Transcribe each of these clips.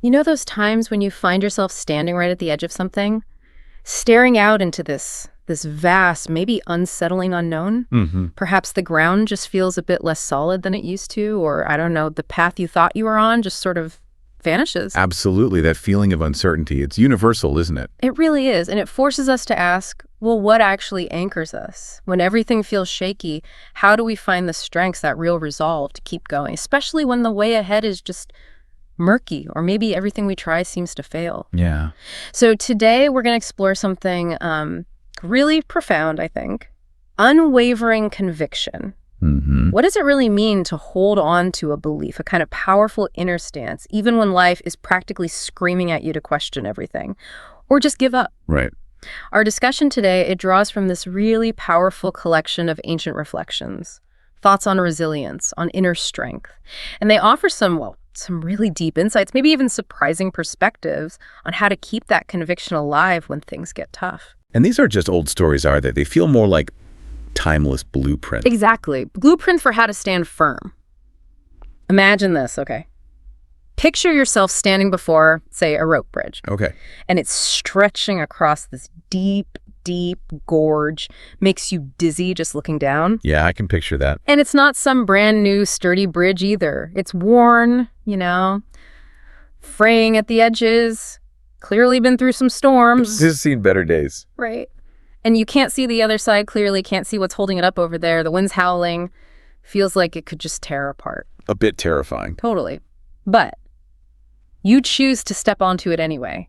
You know those times when you find yourself standing right at the edge of something, staring out into this vast, maybe unsettling unknown? Perhaps the ground just feels a bit less solid than it used to, or I don't know, the path you thought you were on just sort of vanishes. Absolutely. That feeling of uncertainty. It's universal, isn't it? It really is, and it forces us to ask, well, what actually anchors us? When everything feels shaky, how do we find the strength, that real resolve to keep going, especially when the way ahead is just murky, or maybe everything we try seems to fail? Yeah. So today we're going to explore something really profound, I think. Unwavering conviction. What does it really mean to hold on to a belief, a kind of powerful inner stance, even when life is practically screaming at you to question everything, or just give up? Right. Our discussion today, it draws from this really powerful collection of ancient reflections, thoughts on resilience, on inner strength. And they offer some really deep insights, maybe even surprising perspectives on how to keep that conviction alive when things get tough. And these aren't just old stories, are they? They feel more like timeless blueprints. Exactly. Blueprint for how to stand firm. Imagine this, okay? Picture yourself standing before, say, a rope bridge. Okay. And it's stretching across this deep, deep gorge, makes you dizzy just looking down. Yeah, I can picture that. And it's not some brand new sturdy bridge either. It's worn, fraying at the edges, clearly been through some storms. This has seen better days. Right. And you can't see the other side clearly, can't see what's holding it up over there. The wind's howling. Feels like it could just tear apart. A bit terrifying. Totally. But you choose to step onto it anyway.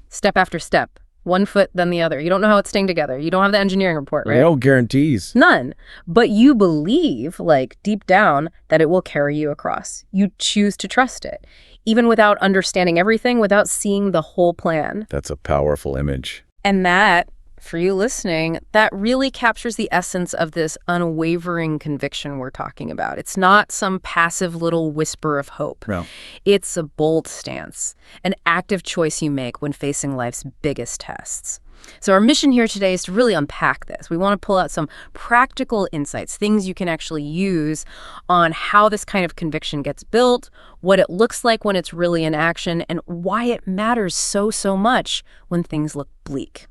Step after step. One foot, then the other. You don't know how it's staying together. You don't have the engineering report, right? No guarantees. None. But you believe, deep down, that it will carry you across. You choose to trust it, even without understanding everything, without seeing the whole plan. That's a powerful image. And that, for you listening, that really captures the essence of this unwavering conviction we're talking about. It's not some passive little whisper of hope. No. It's a bold stance, an active choice you make when facing life's biggest tests. So our mission here today is to really unpack this. We want to pull out some practical insights, things you can actually use on how this kind of conviction gets built, what it looks like when it's really in action, and why it matters so much when things look bleak.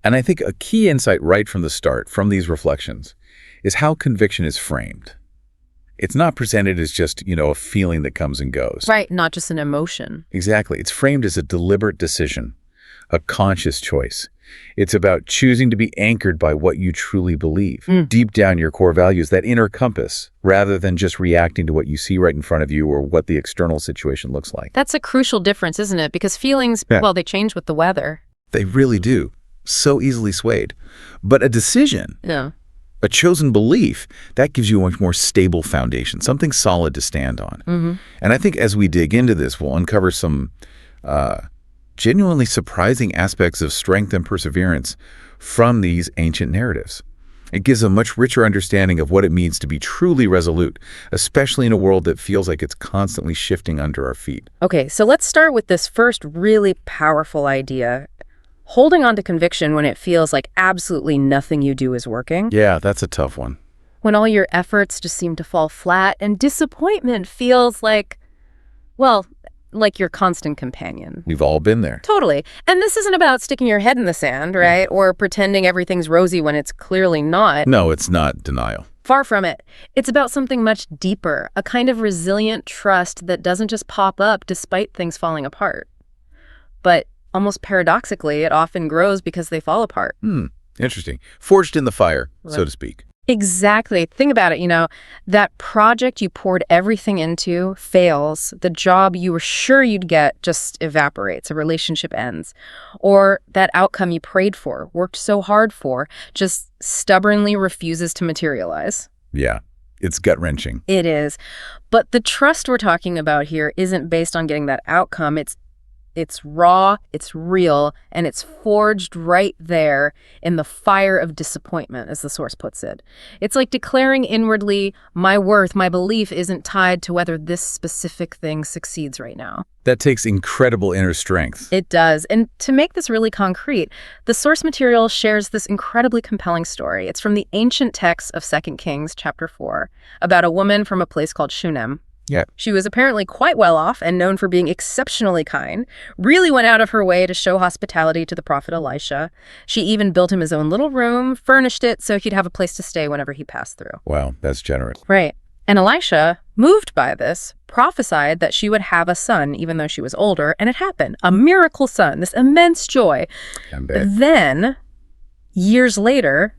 And I think a key insight right from the start, from these reflections, is how conviction is framed. It's not presented as just, a feeling that comes and goes. Right, not just an emotion. Exactly. It's framed as a deliberate decision, a conscious choice. It's about choosing to be anchored by what you truly believe, deep down your core values, that inner compass, rather than just reacting to what you see right in front of you or what the external situation looks like. That's a crucial difference, isn't it? Because feelings, they change with the weather. They really do. So easily swayed. But a decision, a chosen belief, that gives you a much more stable foundation, something solid to stand on. And I think as we dig into this, we'll uncover some genuinely surprising aspects of strength and perseverance from these ancient narratives. It gives a much richer understanding of what it means to be truly resolute, especially in a world that feels like it's constantly shifting under our feet. Okay, so let's start with this first really powerful idea. Holding on to conviction when it feels like absolutely nothing you do is working. Yeah, that's a tough one. When all your efforts just seem to fall flat and disappointment feels like your constant companion. We've all been there. Totally. And this isn't about sticking your head in the sand, right? Or pretending everything's rosy when it's clearly not. No, it's not denial. Far from it. It's about something much deeper, a kind of resilient trust that doesn't just pop up despite things falling apart. But almost paradoxically, it often grows because they fall apart. Interesting. Forged in the fire, so to speak. Exactly. Think about it, that project you poured everything into fails. The job you were sure you'd get just evaporates. A relationship ends. Or that outcome you prayed for, worked so hard for, just stubbornly refuses to materialize. Yeah, it's gut-wrenching. It is. But the trust we're talking about here isn't based on getting that outcome. It's raw, it's real, and it's forged right there in the fire of disappointment, as the source puts it. It's like declaring inwardly, my worth, my belief isn't tied to whether this specific thing succeeds right now. That takes incredible inner strength. It does. And to make this really concrete, the source material shares this incredibly compelling story. It's from the ancient text of 2 Kings, chapter 4, about a woman from a place called Shunem. Yeah. She was apparently quite well off and known for being exceptionally kind, really went out of her way to show hospitality to the prophet Elisha. She even built him his own little room, furnished it so he'd have a place to stay whenever he passed through. Wow, that's generous. Right. And Elisha, moved by this, prophesied that she would have a son even though she was older, and it happened. A miracle son, this immense joy. Then, years later,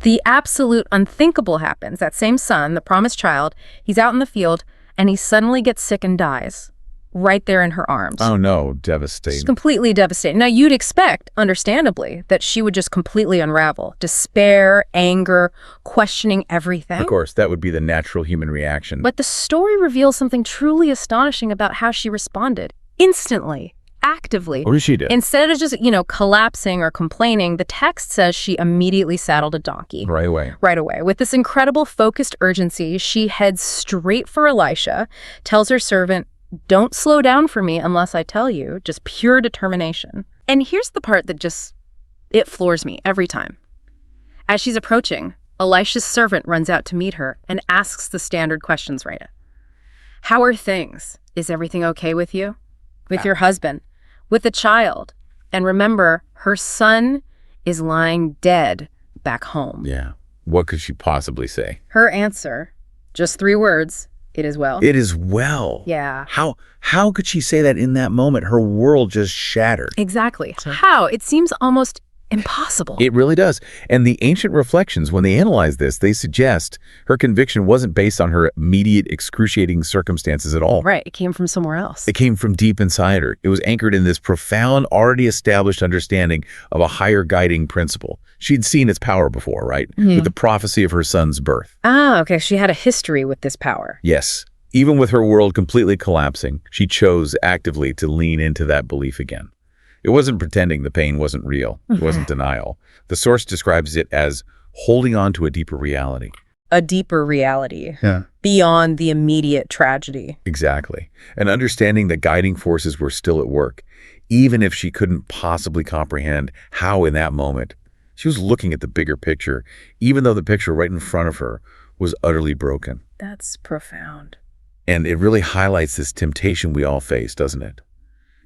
the absolute unthinkable happens. That same son, the promised child, he's out in the field, and he suddenly gets sick and dies right there in her arms. Oh, no. Devastating. It's completely devastating. Now, you'd expect, understandably, that she would just completely unravel. Despair, anger, questioning everything. Of course, that would be the natural human reaction. But the story reveals something truly astonishing about how she responded. Instantly. Actively. What did she do? Instead of just, collapsing or complaining, the text says she immediately saddled a donkey. Right away. Right away. With this incredible focused urgency, she heads straight for Elisha, tells her servant, "Don't slow down for me unless I tell you," just pure determination. And here's the part that it floors me every time. As she's approaching, Elisha's servant runs out to meet her and asks the standard questions right. How are things? Is everything okay with you? With your husband? With the child? And remember, her son is lying dead back home. Yeah. What could she possibly say? Her answer, just 3 words, "It is well." It is well. Yeah. How could she say that in that moment? Her world just shattered. Exactly. How? It seems almost impossible. It really does. And the ancient reflections, when they analyze this, they suggest her conviction wasn't based on her immediate excruciating circumstances at all. Right. It came from somewhere else. It came from deep inside her. It was anchored in this profound, already established understanding of a higher guiding principle. She'd seen its power before, right? Yeah. With the prophecy of her son's birth. Ah, okay. She had a history with this power. Yes. Even with her world completely collapsing, she chose actively to lean into that belief again. It wasn't pretending the pain wasn't real. It wasn't denial. The source describes it as holding on to a deeper reality. A deeper reality. Yeah. Beyond the immediate tragedy. Exactly. And understanding that guiding forces were still at work, even if she couldn't possibly comprehend how in that moment. She was looking at the bigger picture, even though the picture right in front of her was utterly broken. That's profound. And it really highlights this temptation we all face, doesn't it?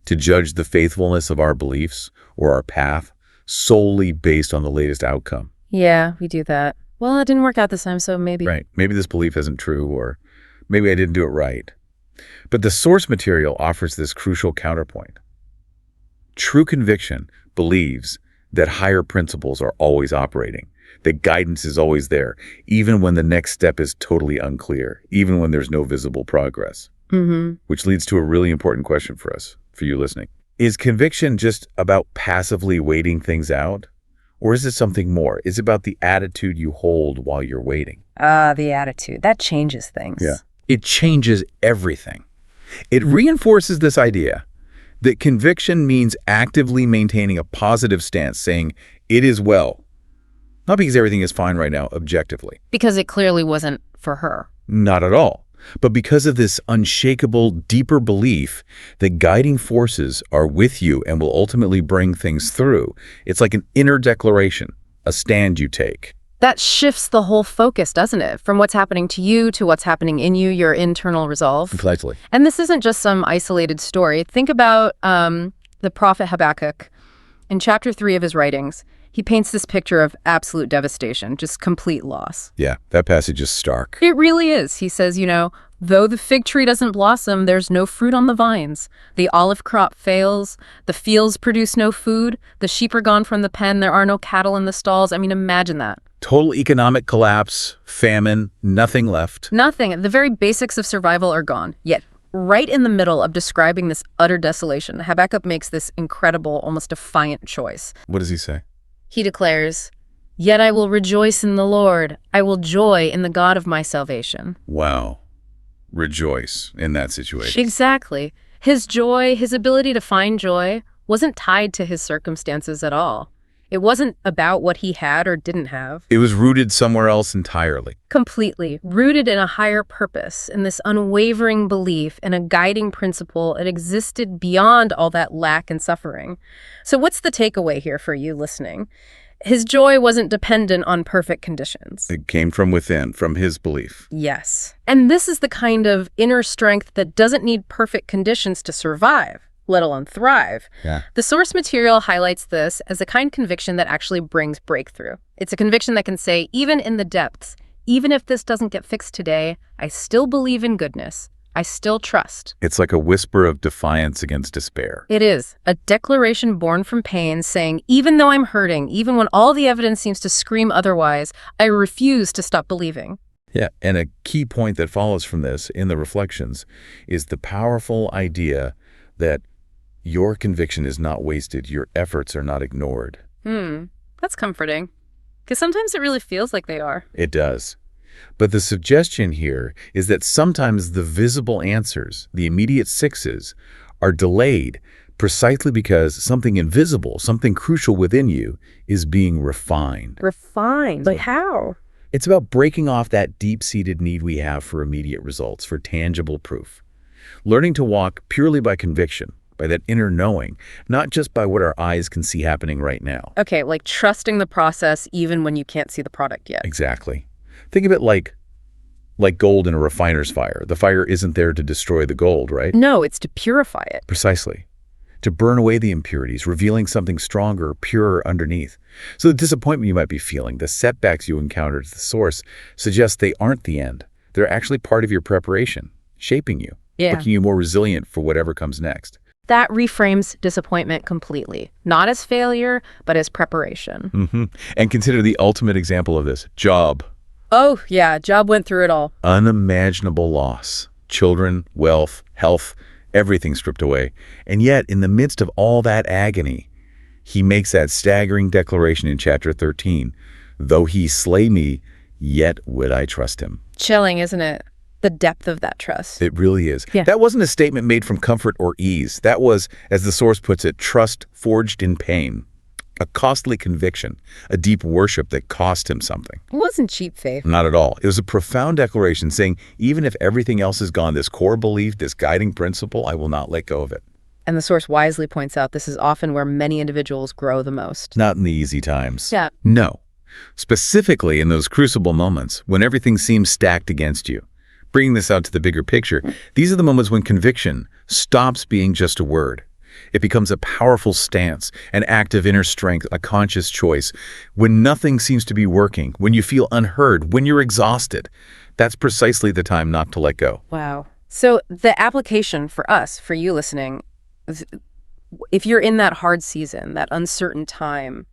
To judge the faithfulness of our beliefs or our path solely based on the latest outcome. Yeah, we do that. Well, it didn't work out this time, so maybe. Right. Maybe this belief isn't true, or maybe I didn't do it right. But the source material offers this crucial counterpoint. True conviction believes that higher principles are always operating, that guidance is always there, even when the next step is totally unclear, even when there's no visible progress. Which leads to a really important question for us, for you listening. Is conviction just about passively waiting things out? Or is it something more? Is it about the attitude you hold while you're waiting? The attitude. That changes things. Yeah. It changes everything. It reinforces this idea that conviction means actively maintaining a positive stance, saying, "It is well." Not because everything is fine right now, objectively. Because it clearly wasn't for her. Not at all. But because of this unshakable, deeper belief that guiding forces are with you and will ultimately bring things through. It's like an inner declaration, a stand you take. That shifts the whole focus, doesn't it? From what's happening to you to what's happening in you, your internal resolve. Precisely. And this isn't just some isolated story. Think about the prophet Habakkuk. In chapter 3 of his writings, he paints this picture of absolute devastation, just complete loss. Yeah, that passage is stark. It really is. He says, though the fig tree doesn't blossom, there's no fruit on the vines. The olive crop fails. The fields produce no food. The sheep are gone from the pen. There are no cattle in the stalls. I mean, imagine that. Total economic collapse, famine, nothing left. Nothing. The very basics of survival are gone. Yet, right in the middle of describing this utter desolation, Habakkuk makes this incredible, almost defiant choice. What does he say? He declares, "Yet I will rejoice in the Lord. I will joy in the God of my salvation." Wow. Rejoice in that situation. Exactly. His joy, his ability to find joy, wasn't tied to his circumstances at all. It wasn't about what he had or didn't have. It was rooted somewhere else entirely. Completely. Rooted in a higher purpose, in this unwavering belief in a guiding principle that existed beyond all that lack and suffering. So what's the takeaway here for you listening? His joy wasn't dependent on perfect conditions. It came from within, from his belief. Yes. And this is the kind of inner strength that doesn't need perfect conditions to survive, let alone thrive. Yeah. The source material highlights this as a kind of conviction that actually brings breakthrough. It's a conviction that can say, even in the depths, even if this doesn't get fixed today, I still believe in goodness. I still trust. It's like a whisper of defiance against despair. It is a declaration born from pain saying, even though I'm hurting, even when all the evidence seems to scream otherwise, I refuse to stop believing. Yeah, and a key point that follows from this in the reflections is the powerful idea that your conviction is not wasted, your efforts are not ignored. That's comforting, because sometimes it really feels like they are. It does. But the suggestion here is that sometimes the visible answers, the immediate sixes, are delayed precisely because something invisible, something crucial within you, is being refined. Refined? But how? It's about breaking off that deep-seated need we have for immediate results, for tangible proof. Learning to walk purely by conviction, by that inner knowing, not just by what our eyes can see happening right now. Okay, like trusting the process even when you can't see the product yet. Exactly. Think of it like gold in a refiner's fire. The fire isn't there to destroy the gold, right? No, it's to purify it. Precisely. To burn away the impurities, revealing something stronger, purer underneath. So the disappointment you might be feeling, the setbacks you encountered at the source, suggest they aren't the end. They're actually part of your preparation, shaping you, making you more resilient for whatever comes next. That reframes disappointment completely. Not as failure, but as preparation. And consider the ultimate example of this, Job. Oh, yeah, Job went through it all. Unimaginable loss. Children, wealth, health, everything stripped away. And yet, in the midst of all that agony, he makes that staggering declaration in chapter 13. Though he slay me, yet would I trust him. Chilling, isn't it? The depth of that trust. It really is. Yeah. That wasn't a statement made from comfort or ease. That was, as the source puts it, trust forged in pain. A costly conviction, a deep worship that cost him something. It wasn't cheap faith. Not at all. It was a profound declaration saying, even if everything else is gone, this core belief, this guiding principle, I will not let go of it. And the source wisely points out this is often where many individuals grow the most. Not in the easy times. Yeah. No. Specifically in those crucible moments when everything seems stacked against you. Bringing this out to the bigger picture, these are the moments when conviction stops being just a word. It becomes a powerful stance, an act of inner strength, a conscious choice. When nothing seems to be working, when you feel unheard, when you're exhausted, that's precisely the time not to let go. Wow. So the application for us, for you listening, if you're in that hard season, that uncertain time,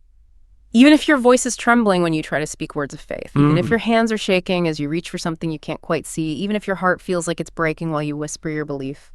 even if your voice is trembling when you try to speak words of faith, even if your hands are shaking as you reach for something you can't quite see, even if your heart feels like it's breaking while you whisper your belief,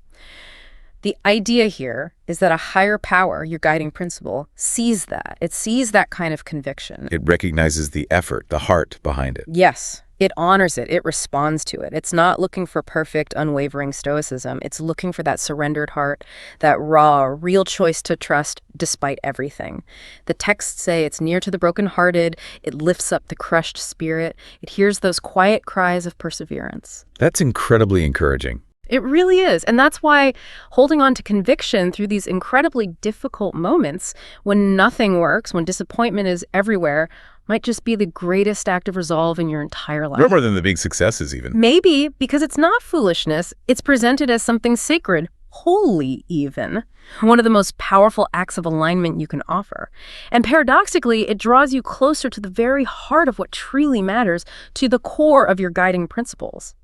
the idea here is that a higher power, your guiding principle, sees that. It sees that kind of conviction. It recognizes the effort, the heart behind it. Yes, it honors it. It responds to it. It's not looking for perfect, unwavering stoicism. It's looking for that surrendered heart, that raw, real choice to trust despite everything. The texts say it's near to the brokenhearted. It lifts up the crushed spirit. It hears those quiet cries of perseverance. That's incredibly encouraging. It really is. And that's why holding on to conviction through these incredibly difficult moments, when nothing works, when disappointment is everywhere, might just be the greatest act of resolve in your entire life. More than the big successes even. Maybe because it's not foolishness. It's presented as something sacred, holy even. One of the most powerful acts of alignment you can offer. And paradoxically, it draws you closer to the very heart of what truly matters, to the core of your guiding principles.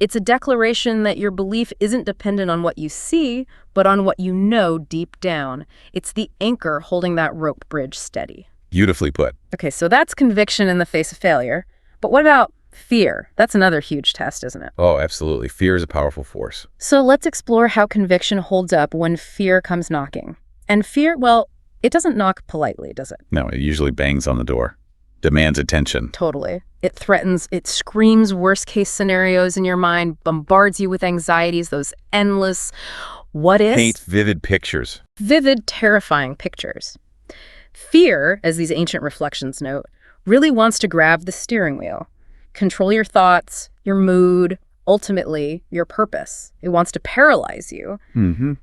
It's a declaration that your belief isn't dependent on what you see, but on what you know deep down. It's the anchor holding that rope bridge steady. Beautifully put. Okay, so that's conviction in the face of failure. But what about fear? That's another huge test, isn't it? Oh, absolutely. Fear is a powerful force. So let's explore how conviction holds up when fear comes knocking. And fear, well, it doesn't knock politely, does it? No, it usually bangs on the door. Demands attention. Totally. It threatens, it screams worst-case scenarios in your mind, bombards you with anxieties, those endless what-ifs. Paint vivid pictures. Vivid, terrifying pictures. Fear, as these ancient reflections note, really wants to grab the steering wheel, control your thoughts, your mood, ultimately your purpose. It wants to paralyze you.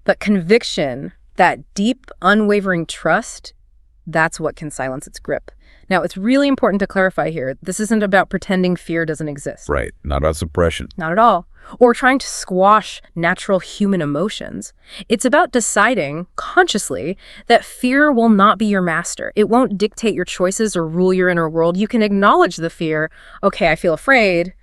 But conviction, that deep, unwavering trust, That's what can silence its grip. Now, it's really important to clarify here, this isn't about pretending fear doesn't exist. Right. Not about suppression. Not at all. Or trying to squash natural human emotions. It's about deciding, consciously, that fear will not be your master. It won't dictate your choices or rule your inner world. You can acknowledge the fear, okay, I feel afraid,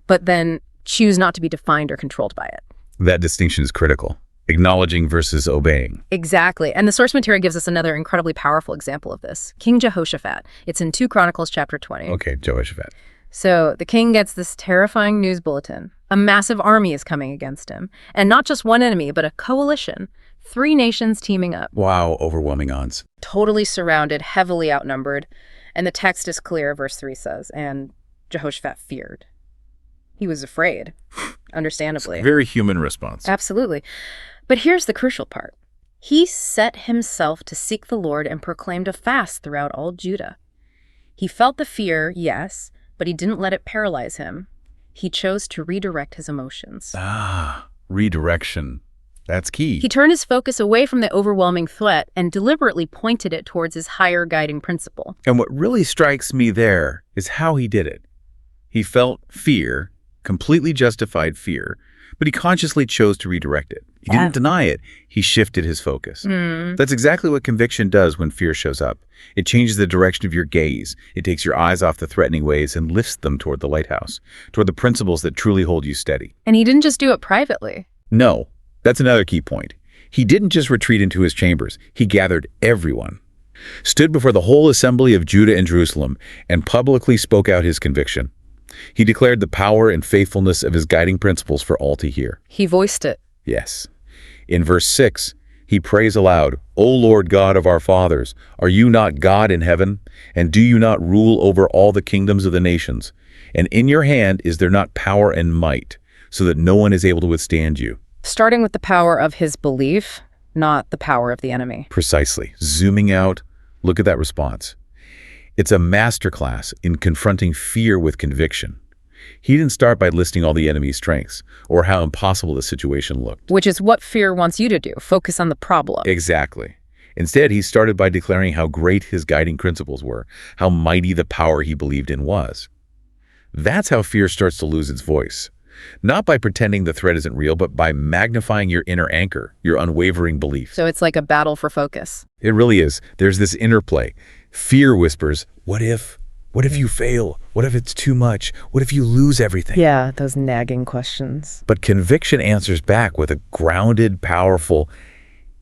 but then choose not to be defined or controlled by it. That distinction is critical. Acknowledging versus obeying. Exactly. And the source material gives us another incredibly powerful example of this. King Jehoshaphat. It's in 2 Chronicles chapter 20. Okay, Jehoshaphat. So the king gets this terrifying news bulletin. A massive army is coming against him. And not just one enemy, but a coalition. 3 nations teaming up. Wow, overwhelming odds. Totally surrounded, heavily outnumbered. And the text is clear, verse 3 says, and Jehoshaphat feared. He was afraid, understandably. Very human response. Absolutely. But here's the crucial part. He set himself to seek the Lord and proclaimed a fast throughout all Judah. He felt the fear, yes, but he didn't let it paralyze him. He chose to redirect his emotions. Redirection. That's key. He turned his focus away from the overwhelming threat and deliberately pointed it towards his higher guiding principle. And what really strikes me there is how he did it. He felt fear, completely justified fear, but he consciously chose to redirect it. He didn't deny it. He shifted his focus. That's exactly what conviction does when fear shows up. It changes the direction of your gaze. It takes your eyes off the threatening ways and lifts them toward the lighthouse, toward the principles that truly hold you steady. And he didn't just do it privately. No, that's another key point. He didn't just retreat into his chambers. He gathered everyone, stood before the whole assembly of Judah and Jerusalem, and publicly spoke out his conviction. He declared the power and faithfulness of his guiding principles for all to hear. He voiced it. Yes. In verse 6, he prays aloud, O Lord God of our fathers, are you not God in heaven? And do you not rule over all the kingdoms of the nations? And in your hand is there not power and might, so that no one is able to withstand you? Starting with the power of his belief, not the power of the enemy. Precisely. Zooming out, look at that response. It's a masterclass in confronting fear with conviction. He didn't start by listing all the enemy's strengths or how impossible the situation looked. Which is what fear wants you to do, focus on the problem. Exactly. Instead, he started by declaring how great his guiding principles were, how mighty the power he believed in was. That's how fear starts to lose its voice. Not by pretending the threat isn't real, but by magnifying your inner anchor, your unwavering belief. So it's like a battle for focus. It really is. There's this interplay. Fear whispers, what if? What if you fail? What if it's too much? What if you lose everything? Yeah, those nagging questions. But conviction answers back with a grounded, powerful,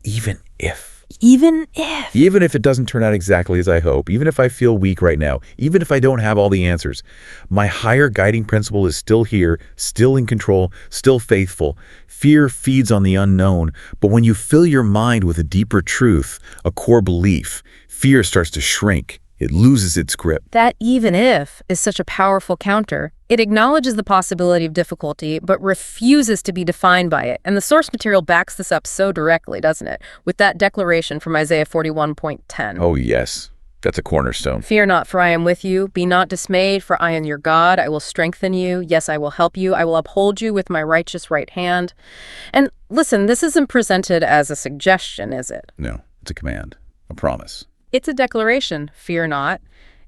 even if. Even if. Even if it doesn't turn out exactly as I hope, even if I feel weak right now, even if I don't have all the answers, my higher guiding principle is still here, still in control, still faithful. Fear feeds on the unknown, but when you fill your mind with a deeper truth, a core belief, fear starts to shrink. It loses its grip. That even if is such a powerful counter. It acknowledges the possibility of difficulty, but refuses to be defined by it. And the source material backs this up so directly, doesn't it? With that declaration from Isaiah 41:10. Oh, yes. That's a cornerstone. Fear not, for I am with you. Be not dismayed, for I am your God. I will strengthen you. Yes, I will help you. I will uphold you with my righteous right hand. And listen, this isn't presented as a suggestion, is it? No, it's a command, a promise. It's a declaration, fear not.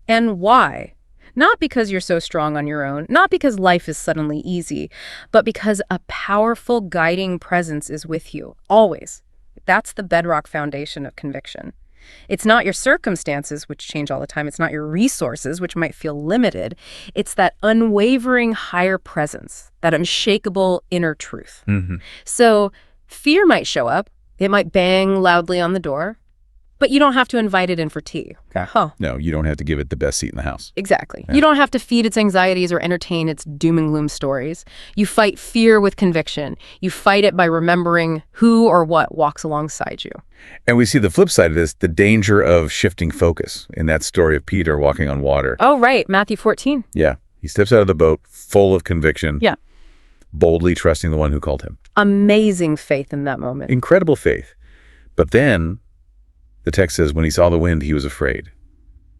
And why? Not because you're so strong on your own, not because life is suddenly easy, but because a powerful guiding presence is with you, always. That's the bedrock foundation of conviction. It's not your circumstances, which change all the time. It's not your resources, which might feel limited. It's that unwavering higher presence, that unshakable inner truth. So fear might show up. It might bang loudly on the door. But you don't have to invite it in for tea. No, you don't have to give it the best seat in the house. Exactly. Yeah. You don't have to feed its anxieties or entertain its doom and gloom stories. You fight fear with conviction. You fight it by remembering who or what walks alongside you. And we see the flip side of this, the danger of shifting focus in that story of Peter walking on water. Oh, right. Matthew 14. Yeah. He steps out of the boat full of conviction. Yeah. Boldly trusting the one who called him. Amazing faith in that moment. Incredible faith. But then the text says when he saw the wind, he was afraid.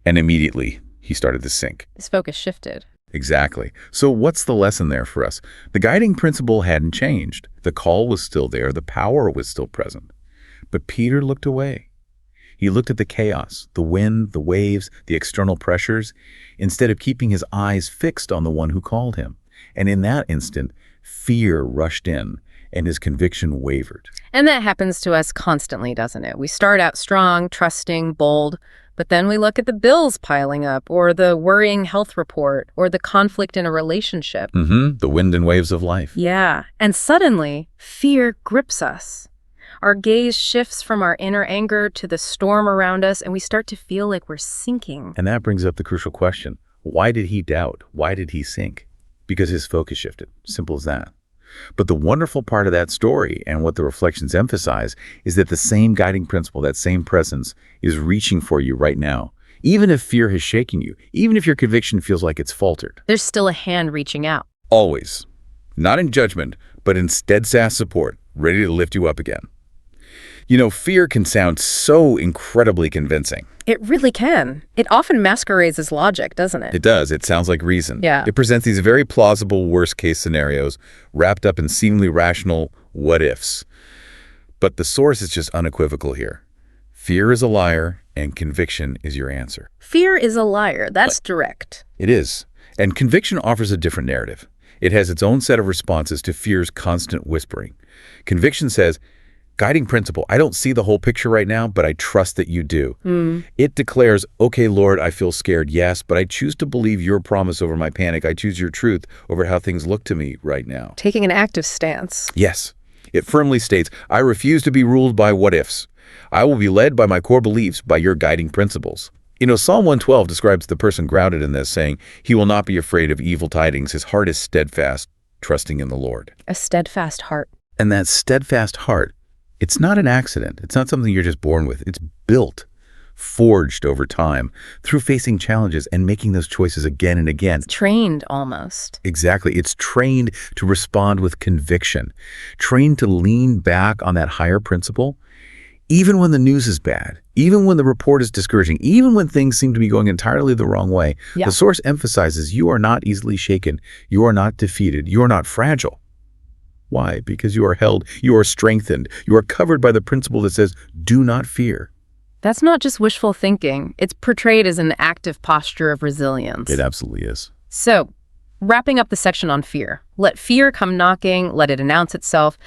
And immediately he started to sink. His focus shifted. Exactly. So what's the lesson there for us? The guiding principle hadn't changed. The call was still there. The power was still present. But Peter looked away. He looked at the chaos, the wind, the waves, the external pressures, instead of keeping his eyes fixed on the one who called him. And in that instant, fear rushed in, and his conviction wavered. And that happens to us constantly, doesn't it? We start out strong, trusting, bold, but then we look at the bills piling up, or the worrying health report, or the conflict in a relationship. The wind and waves of life. Yeah, and suddenly, fear grips us. Our gaze shifts from our inner anger to the storm around us, and we start to feel like we're sinking. And that brings up the crucial question. Why did he doubt? Why did he sink? Because his focus shifted. Simple as that. But the wonderful part of that story, and what the reflections emphasize, is that the same guiding principle, that same presence, is reaching for you right now. Even if fear has shaken you, even if your conviction feels like it's faltered. There's still a hand reaching out. Always. Not in judgment, but in steadfast support, ready to lift you up again. You know, fear can sound so incredibly convincing. It really can. It often masquerades as logic, doesn't it? It does. It sounds like reason. Yeah. It presents these very plausible worst-case scenarios wrapped up in seemingly rational what-ifs. But the source is just unequivocal here. Fear is a liar, and conviction is your answer. Fear is a liar. That's direct. It is. And conviction offers a different narrative. It has its own set of responses to fear's constant whispering. Conviction says, guiding principle, I don't see the whole picture right now, but I trust that you do. It declares, okay, Lord, I feel scared, yes, but I choose to believe your promise over my panic. I choose your truth over how things look to me right now. Taking an active stance. Yes. It firmly states, I refuse to be ruled by what-ifs. I will be led by my core beliefs, by your guiding principles. You know, Psalm 112 describes the person grounded in this, saying, he will not be afraid of evil tidings. His heart is steadfast, trusting in the Lord. A steadfast heart. And that steadfast heart, it's not an accident. It's not something you're just born with. It's built, forged over time through facing challenges and making those choices again and again. It's trained almost. Exactly. It's trained to respond with conviction, trained to lean back on that higher principle, even when the news is bad, even when the report is discouraging, even when things seem to be going entirely the wrong way. Yeah. The source emphasizes you are not easily shaken. You are not defeated. You are not fragile. Why? Because you are held, you are strengthened, you are covered by the principle that says, do not fear. That's not just wishful thinking. It's portrayed as an active posture of resilience. It absolutely is. So, wrapping up the section on fear. Let fear come knocking, let it announce itself,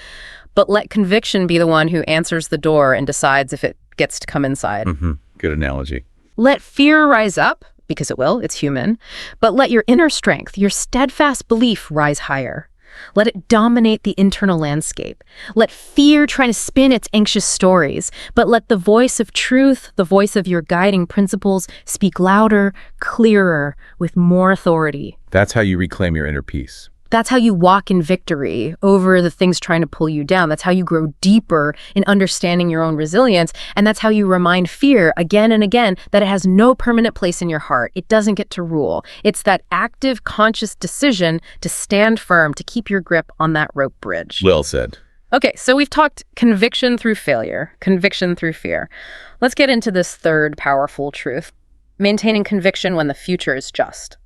but let conviction be the one who answers the door and decides if it gets to come inside. Good analogy. Let fear rise up, because it will, it's human, but let your inner strength, your steadfast belief rise higher. Let it dominate the internal landscape. Let fear try to spin its anxious stories, but let the voice of truth, the voice of your guiding principles, speak louder, clearer, with more authority. That's how you reclaim your inner peace. That's how you walk in victory over the things trying to pull you down. That's how you grow deeper in understanding your own resilience. And that's how you remind fear again and again that it has no permanent place in your heart. It doesn't get to rule. It's that active, conscious decision to stand firm, to keep your grip on that rope bridge. Well said. Okay, so we've talked conviction through failure, conviction through fear. Let's get into this third powerful truth. Maintaining conviction when the future is just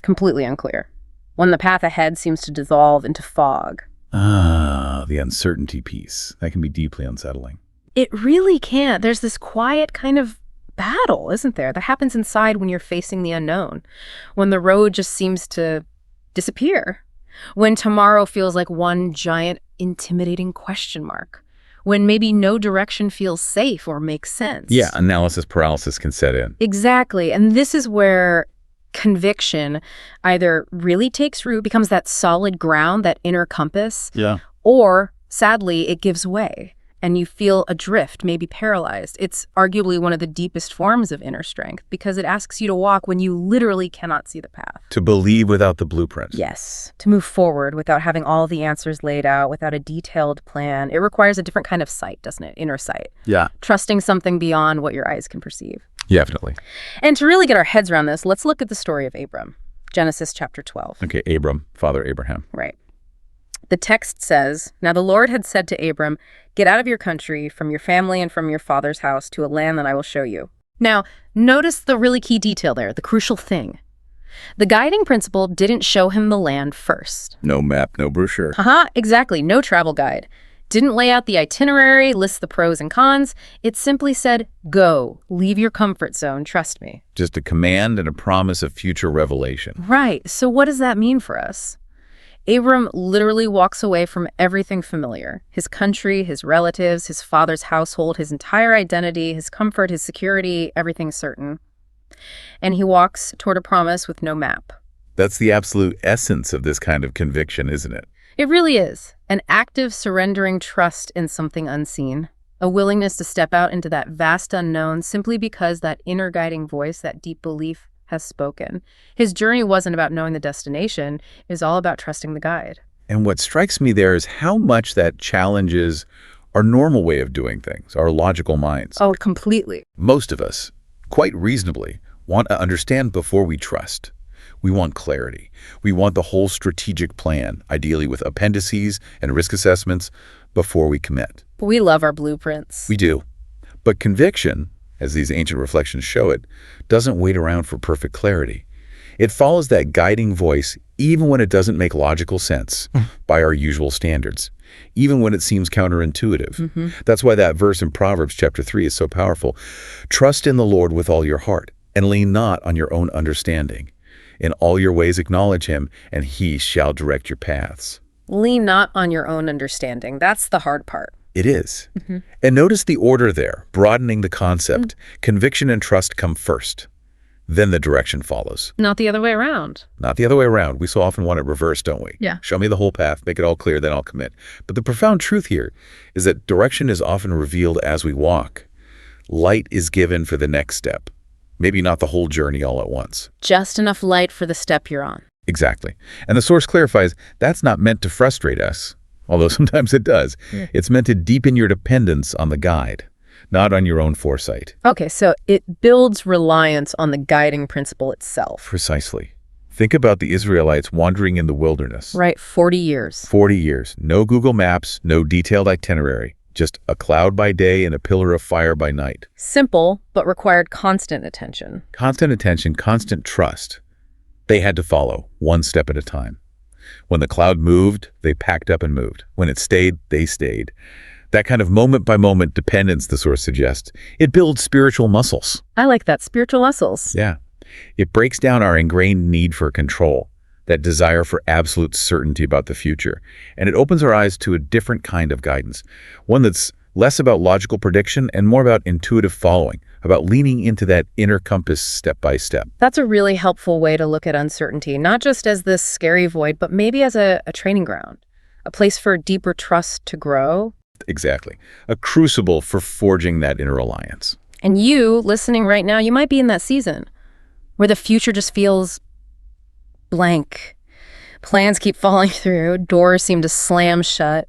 completely unclear. When the path ahead seems to dissolve into fog. The uncertainty piece. That can be deeply unsettling. It really can. There's this quiet kind of battle, isn't there, that happens inside when you're facing the unknown. When the road just seems to disappear. When tomorrow feels like one giant, intimidating question mark. When maybe no direction feels safe or makes sense. Yeah, analysis paralysis can set in. Exactly. And this is where conviction either really takes root, becomes that solid ground, that inner compass, or sadly, it gives way and you feel adrift, maybe paralyzed. It's arguably one of the deepest forms of inner strength because it asks you to walk when you literally cannot see the path. To believe without the blueprint. Yes. To move forward without having all the answers laid out, without a detailed plan. It requires a different kind of sight, doesn't it? Inner sight. Yeah. Trusting something beyond what your eyes can perceive. Yeah, definitely. And to really get our heads around this, let's look at the story of Abram. Genesis chapter 12. Okay, Abram, Father Abraham. Right. The text says, "Now the Lord had said to Abram, 'Get out of your country, from your family and from your father's house to a land that I will show you.'" Now, notice the really key detail there, the crucial thing. The guiding principle didn't show him the land first. No map, no brochure. Exactly, no travel guide. didn't lay out the itinerary, list the pros and cons. It simply said, go, leave your comfort zone, trust me. Just a command and a promise of future revelation. Right. So what does that mean for us? Abram literally walks away from everything familiar. His country, his relatives, his father's household, his entire identity, his comfort, his security, everything certain. And he walks toward a promise with no map. That's the absolute essence of this kind of conviction, isn't it? It really is. An active surrendering trust in something unseen. A willingness to step out into that vast unknown simply because that inner guiding voice, that deep belief, has spoken. His journey wasn't about knowing the destination. It was all about trusting the guide. And what strikes me there is how much that challenges our normal way of doing things, our logical minds. Oh, completely. Most of us, quite reasonably, want to understand before we trust. We want clarity. We want the whole strategic plan, ideally with appendices and risk assessments, before we commit. We love our blueprints. We do. But conviction, as these ancient reflections show it, doesn't wait around for perfect clarity. It follows that guiding voice even when it doesn't make logical sense by our usual standards, even when it seems counterintuitive. That's why that verse in Proverbs chapter 3 is so powerful. Trust in the Lord with all your heart and lean not on your own understanding. In all your ways acknowledge him, and he shall direct your paths. Lean not on your own understanding. That's the hard part. It is. And notice the order there, broadening the concept. Conviction and trust come first. Then the direction follows. Not the other way around. Not the other way around. We so often want it reversed, don't we? Yeah. Show me the whole path, make it all clear, then I'll commit. But the profound truth here is that direction is often revealed as we walk. Light is given for the next step. Maybe not the whole journey all at once. Just enough light for the step you're on. Exactly. And the source clarifies that's not meant to frustrate us, although sometimes it does. It's meant to deepen your dependence on the guide, not on your own foresight. Okay, so it builds reliance on the guiding principle itself. Precisely. Think about the Israelites wandering in the wilderness. Right, 40 years. 40 years. No Google Maps, no detailed itinerary. Just a cloud by day and a pillar of fire by night. Simple, but required constant attention. Constant attention, constant trust. They had to follow, one step at a time. When the cloud moved, they packed up and moved. When it stayed, they stayed. That kind of moment-by-moment dependence, the source suggests, it builds spiritual muscles. I like that, spiritual muscles. Yeah. It breaks down our ingrained need for control, that desire for absolute certainty about the future, and it opens our eyes to a different kind of guidance, one that's less about logical prediction and more about intuitive following, about leaning into that inner compass step by step. That's a really helpful way to look at uncertainty, not just as this scary void, but maybe as a training ground, a place for deeper trust to grow. Exactly. A crucible for forging that inner alliance. And you, listening right now, you might be in that season where the future just feels blank. Plans keep falling through, doors seem to slam shut.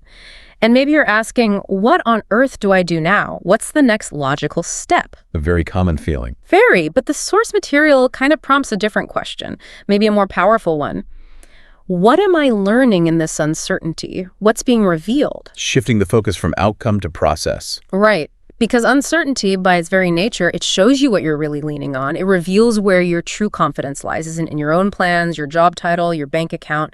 And maybe you're asking, what on earth do I do now? What's the next logical step? A very common feeling. Very, but the source material kind of prompts a different question, maybe a more powerful one. What am I learning in this uncertainty? What's being revealed? Shifting the focus from outcome to process. Right. Because uncertainty, by its very nature, it shows you what you're really leaning on. It reveals where your true confidence lies. Is it in your own plans, your job title, your bank account?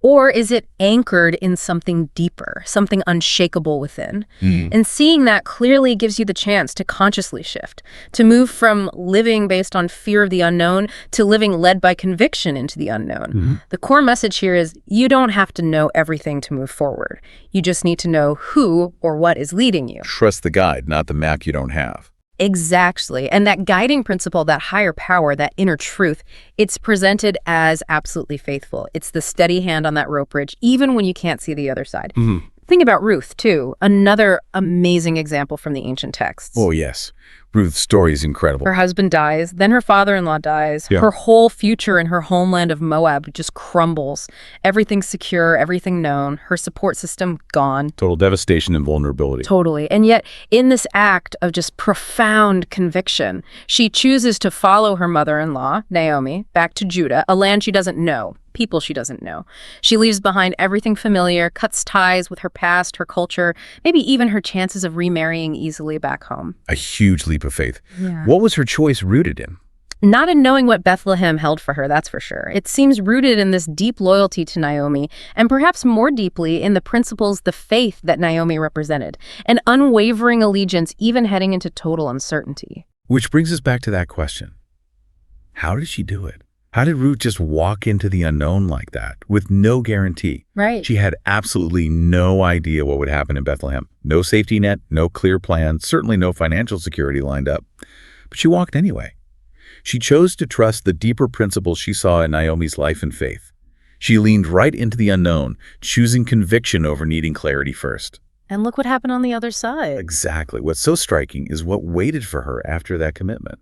Or is it anchored in something deeper, something unshakable within? And seeing that clearly gives you the chance to consciously shift, to move from living based on fear of the unknown to living led by conviction into the unknown. The core message here is you don't have to know everything to move forward. You just need to know who or what is leading you. Trust the guide, not the map you don't have. Exactly. And that guiding principle, that higher power, that inner truth, it's presented as absolutely faithful. It's the steady hand on that rope bridge, even when you can't see the other side. Think about Ruth, too. Another amazing example from the ancient texts. Oh, yes. Ruth's story is incredible. Her husband dies, then her father-in-law dies. Yeah. Her whole future in her homeland of Moab just crumbles. Everything's secure, everything known. Her support system gone. Total devastation and vulnerability. Totally. And yet, in this act of just profound conviction, she chooses to follow her mother-in-law, Naomi, back to Judah, a land she doesn't know, people she doesn't know. She leaves behind everything familiar, cuts ties with her past, her culture, maybe even her chances of remarrying easily back home. A huge leap of faith. Yeah. What was her choice rooted in? Not in knowing what Bethlehem held for her, that's for sure. It seems rooted in this deep loyalty to Naomi, and perhaps more deeply in the principles, the faith that Naomi represented, an unwavering allegiance even heading into total uncertainty. Which brings us back to that question. How did she do it? How did Ruth just walk into the unknown like that with no guarantee? Right. She had absolutely no idea what would happen in Bethlehem. No safety net, no clear plan, certainly no financial security lined up. But she walked anyway. She chose to trust the deeper principles she saw in Naomi's life and faith. She leaned right into the unknown, choosing conviction over needing clarity first. And look what happened on the other side. Exactly. What's so striking is what waited for her after that commitment.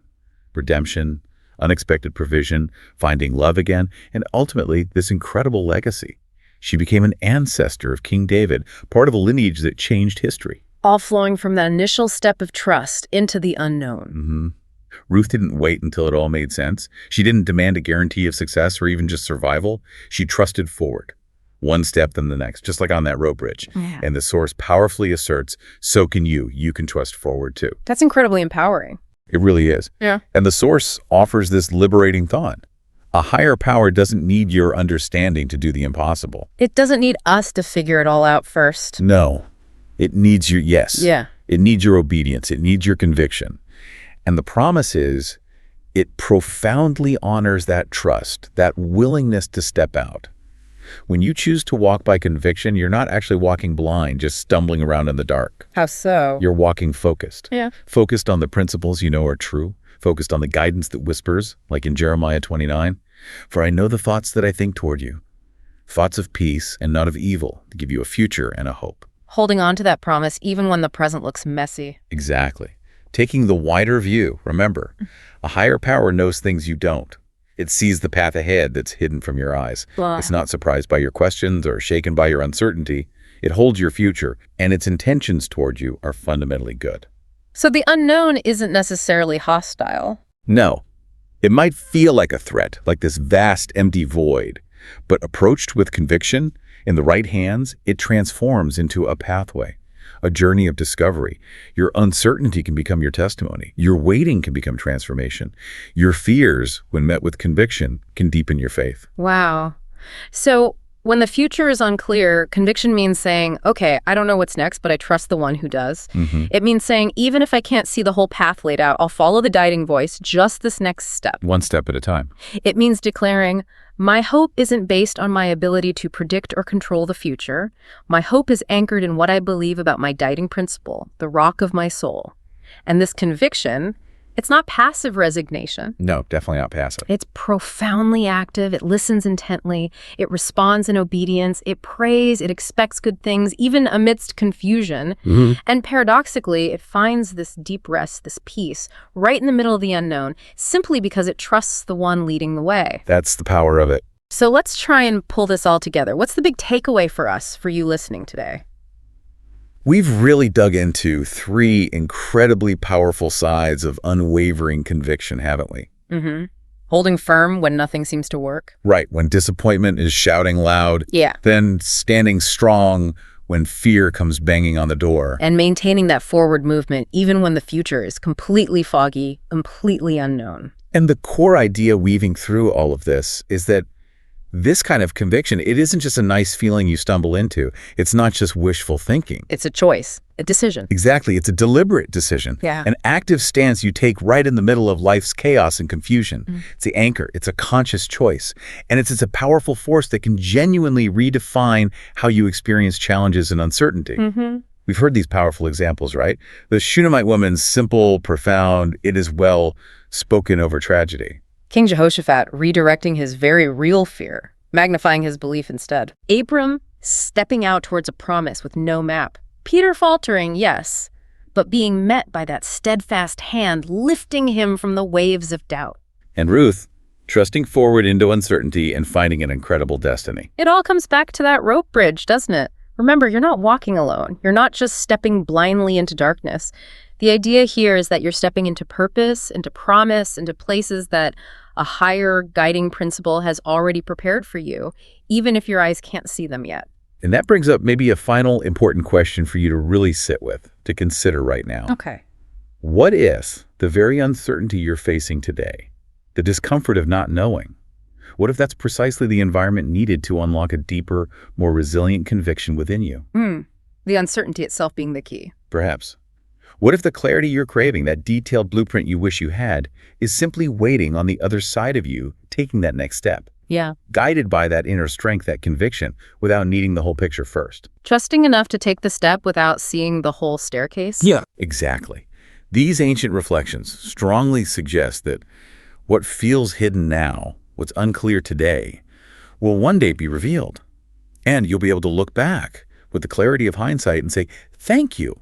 Redemption, unexpected provision, finding love again, and ultimately this incredible legacy. She became an ancestor of King David, part of a lineage that changed history. All flowing from that initial step of trust into the unknown. Ruth didn't wait until it all made sense. She didn't demand a guarantee of success or even just survival. She trusted forward, one step then the next, just like on that rope bridge. Yeah. And the source powerfully asserts, so can you. You can trust forward too. That's incredibly empowering. It really is. Yeah. And the source offers this liberating thought. A higher power doesn't need your understanding to do the impossible. It doesn't need us to figure it all out first. No. It needs your yes. Yeah. It needs your obedience. It needs your conviction. And the promise is it profoundly honors that trust, that willingness to step out. When you choose to walk by conviction, you're not actually walking blind, just stumbling around in the dark. How so? You're walking focused. Yeah. Focused on the principles you know are true. Focused on the guidance that whispers, like in Jeremiah 29. For I know the thoughts that I think toward you. Thoughts of peace and not of evil, to give you a future and a hope. Holding on to that promise even when the present looks messy. Exactly. Taking the wider view. Remember, a higher power knows things you don't. It sees the path ahead that's hidden from your eyes. Blah. It's not surprised by your questions or shaken by your uncertainty. It holds your future, and its intentions toward you are fundamentally good. So the unknown isn't necessarily hostile. No. It might feel like a threat, like this vast, empty void. But approached with conviction, in the right hands, it transforms into a pathway, a journey of discovery. Your uncertainty can become your testimony. Your waiting can become transformation. Your fears, when met with conviction, can deepen your faith. Wow. So when the future is unclear, conviction means saying, okay, I don't know what's next, but I trust the one who does. It means saying, even if I can't see the whole path laid out, I'll follow the guiding voice, just this next step. One step at a time. It means declaring, my hope isn't based on my ability to predict or control the future. My hope is anchored in what I believe about my guiding principle, the rock of my soul. And this conviction, it's not passive resignation. No, definitely not passive. It's profoundly active. It listens intently. It responds in obedience. It prays. It expects good things, even amidst confusion. And paradoxically, it finds this deep rest, this peace, right in the middle of the unknown, simply because it trusts the one leading the way. That's the power of it. So let's try and pull this all together. What's the big takeaway for us, for you listening today? We've really dug into three incredibly powerful sides of unwavering conviction, haven't we? Holding firm when nothing seems to work. Right, when disappointment is shouting loud. Yeah. Then standing strong when fear comes banging on the door. And maintaining that forward movement even when the future is completely foggy, completely unknown. And the core idea weaving through all of this is that this kind of conviction, it isn't just a nice feeling you stumble into. It's not just wishful thinking. It's a choice, a decision. Exactly. It's a deliberate decision. Yeah. An active stance you take right in the middle of life's chaos and confusion. It's the anchor. It's a conscious choice. And it's a powerful force that can genuinely redefine how you experience challenges and uncertainty. We've heard these powerful examples, right? The Shunammite woman's simple, profound, it is well spoken over tragedy. King Jehoshaphat redirecting his very real fear, magnifying his belief instead. Abram stepping out towards a promise with no map. Peter faltering, yes, but being met by that steadfast hand lifting him from the waves of doubt. And Ruth, trusting forward into uncertainty and finding an incredible destiny. It all comes back to that rope bridge, doesn't it? Remember, you're not walking alone. You're not just stepping blindly into darkness. The idea here is that you're stepping into purpose, into promise, into places that a higher guiding principle has already prepared for you, even if your eyes can't see them yet. And that brings up maybe a final important question for you to really sit with, to consider right now. Okay. What if the very uncertainty you're facing today, The discomfort of not knowing. What if that's precisely the environment needed to unlock a deeper, more resilient conviction within you? The uncertainty itself being the key. Perhaps. What if the clarity you're craving, that detailed blueprint you wish you had, is simply waiting on the other side of you, taking that next step? Yeah. Guided by that inner strength, that conviction, without needing the whole picture first. Trusting enough to take the step without seeing the whole staircase? Yeah. Exactly. These ancient reflections strongly suggest that what feels hidden now, what's unclear today, will one day be revealed. And you'll be able to look back with the clarity of hindsight and say, thank you.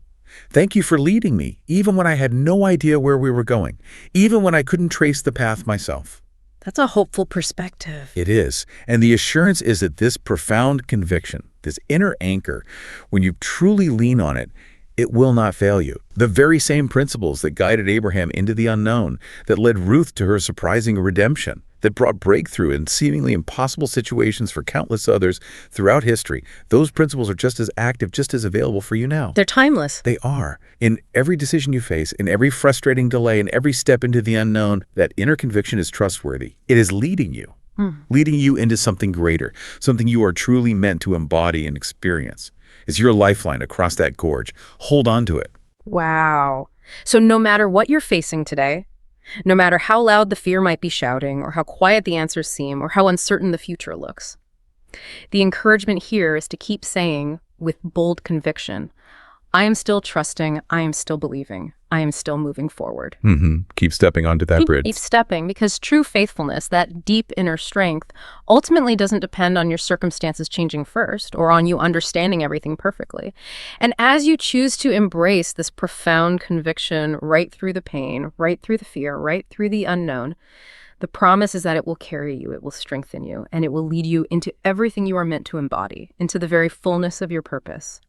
Thank you for leading me, even when I had no idea where we were going, even when I couldn't trace the path myself. That's a hopeful perspective. It is. And the assurance is that this profound conviction, this inner anchor, when you truly lean on it, it will not fail you. The very same principles that guided Abraham into the unknown, that led Ruth to her surprising redemption, that brought breakthrough in seemingly impossible situations for countless others throughout history, those principles are just as active, just as available for you now. They're timeless. They are. In every decision you face, in every frustrating delay, in every step into the unknown, that inner conviction is trustworthy. It is leading you into something greater, something you are truly meant to embody and experience. It's your lifeline across that gorge. Hold on to it. Wow. So no matter what you're facing today, no matter how loud the fear might be shouting, or how quiet the answers seem, or how uncertain the future looks, the encouragement here is to keep saying, with bold conviction, I am still trusting, I am still believing, I am still moving forward. Keep stepping onto that bridge. Keep stepping, because true faithfulness, that deep inner strength, ultimately doesn't depend on your circumstances changing first, or on you understanding everything perfectly. And as you choose to embrace this profound conviction right through the pain, right through the fear, right through the unknown, the promise is that it will carry you, it will strengthen you, and it will lead you into everything you are meant to embody, into the very fullness of your purpose.